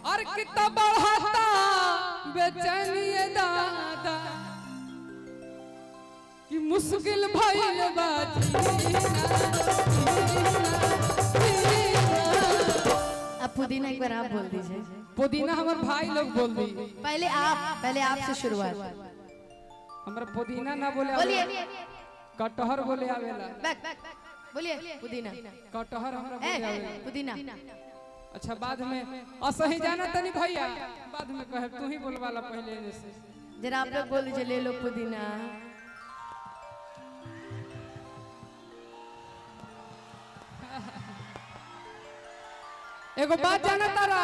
और कितना बढ़ाता बेचैनी दादा कि मुश्किल भइल बाजी। अब पुदीना एक बार आप बोल दीजिए। पुदीना हमारे भाई लोग बोल दी। पहले आप से शुरुआत। हमारा पुदीना ना बोले, बोलिए। कटहर बोले आवेला। बोलिए पुदीना। कटहर हमरा बोले आवेला। पुदीना। अच्छा बाद में असही जाना तनी भैया, बाद में कहे तू ही बोलवाला पहले से। जरा आप लोग बोल दीजिए ले लो पुदीना। एगो बात जाना तारा,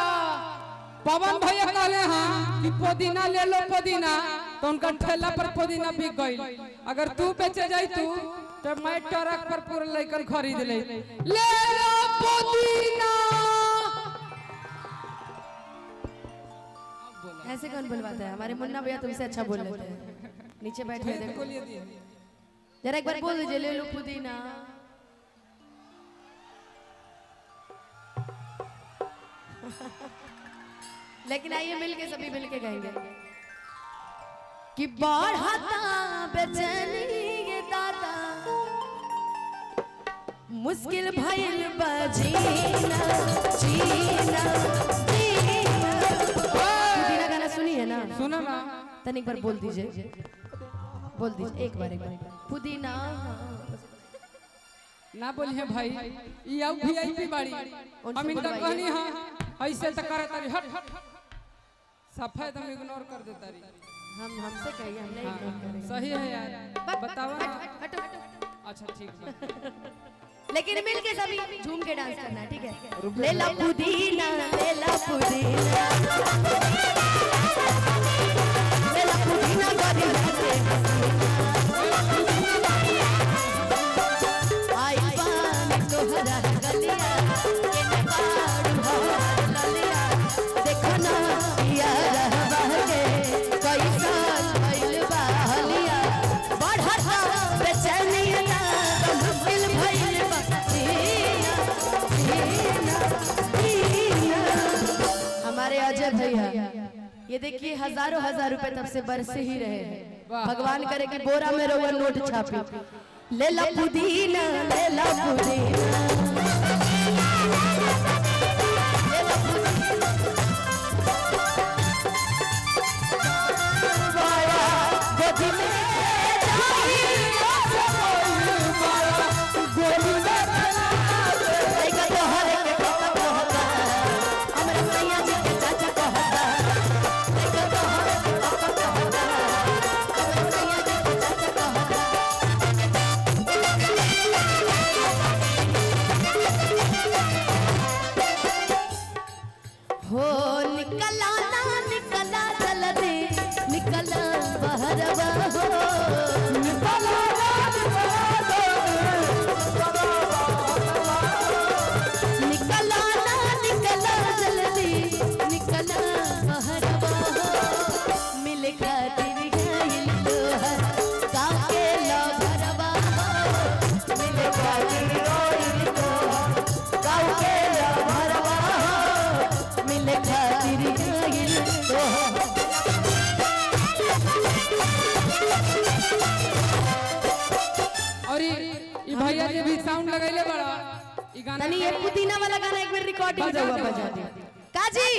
पवन भैया कहले हाँ कि पुदीना ले लो पुदीना, तो उनका ठेला पर पुदीना बिक गई। अगर तू बेचे जाई तू तो मैं ट्रक पर पूरा लेकर खरीद ले लो पुदीना। ऐसे कौन बुलवाता है? हमारे मुन्ना भैया तुमसे अच्छा बोल लेते हैं। नीचे बैठे देखो। जरा एक बार बोल दीजिए ले लो पुदीना। लेकिन आइए मिलके सभी मिलके गाएंगे कि बढ़ता बेचैनी ये दादा मुश्किल भइल बजीना जीना। पुदीना गाना सुनी है ना? सुना ना, तन एक बार बोल दीजिए एक बार पुदीना। ना बोलिए भाई, ये अब वीआईपी बाड़ी। हम इनका कहनी हां ऐसे तो करे तारी हट हट सफेद हम इग्नोर कर देता रही। हमसे कहिए, हम नहीं इग्नोर करेंगे। सही है यार, बताओ ना। अच्छा ठीक है, लेकिन मिलके सभी झूम के डांस करना है, ठीक है? ले ला पुदीना ले ला पुदीना ले ला पुदीना गरी से आई पान तोहरा गलिया के बाड़ू ललिया देखो ना यार बहके कैसा भइल बहलिया बढ़ता बेचैनी ना मुश्किल भइल बजीना जीना जीना। हमारे अजय भैया ये देखिए हजारों रुपए तब से बरसे ही रहे हैं। भगवान करे कि बोरा में रोवा नोट छापी। ले ला पुदीना ले ला पुदीना ले ला पुदीना। गोदी में हो निकला ना निकला जल्दी निकला बहरवा हो निकला ना निकला जल्दी निकला बहरवा हो मिल खातिर गइल तोहर गाँव के लभरवा हो मिल खातिर गइल तोहर गाँव के लभरवा हो मिल खातिर गइल तोहर। और ये भैया ने भी साउंड लगैले बड़ा। ई गाना तनी ये पुदीना वाला गाना एक बार रिकॉर्डिंग बजा दे काजी।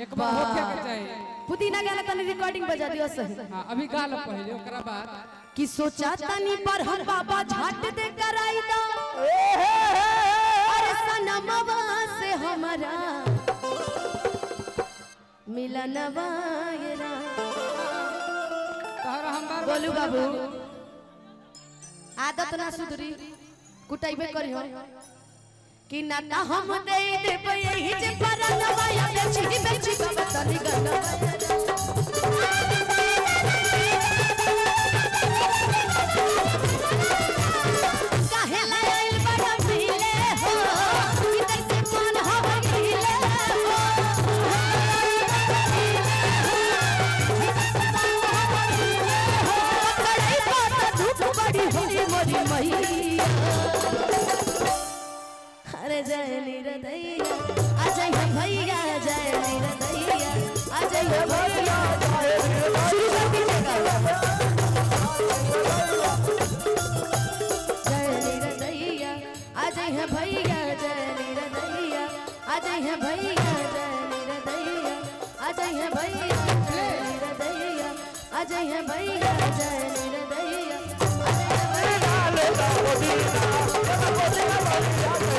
एक बार होके के चाहिए पुदीना गाना तनी रिकॉर्डिंग बजा दियो सही। हां अभी गा लो पहले, ओकरा बाद कि सोचा तनी पर हम बाबा झाट दे कराई दा अरे सनमवा से हमारा मिलनवा येरा। तोहरा हम बार बोलू बाबू आदत ना सुधरी कुटाइबे करी हो कि नाता हम दे देबे यही जे परनवा या बेची बेची बाबा तनी गनवा। काहे लाइल बड़ा पीले हो इधर से मन हो पीले हो कड़ाई पर धूप बड़ी होली मोरी मैया अरे जय नीरदैया भैया जय निरदैया आ जाइए भैया जय निरदैया आ जाइए भैया जय निरदैया आ जाइए भैया जय निरदैया आ जाइए भैया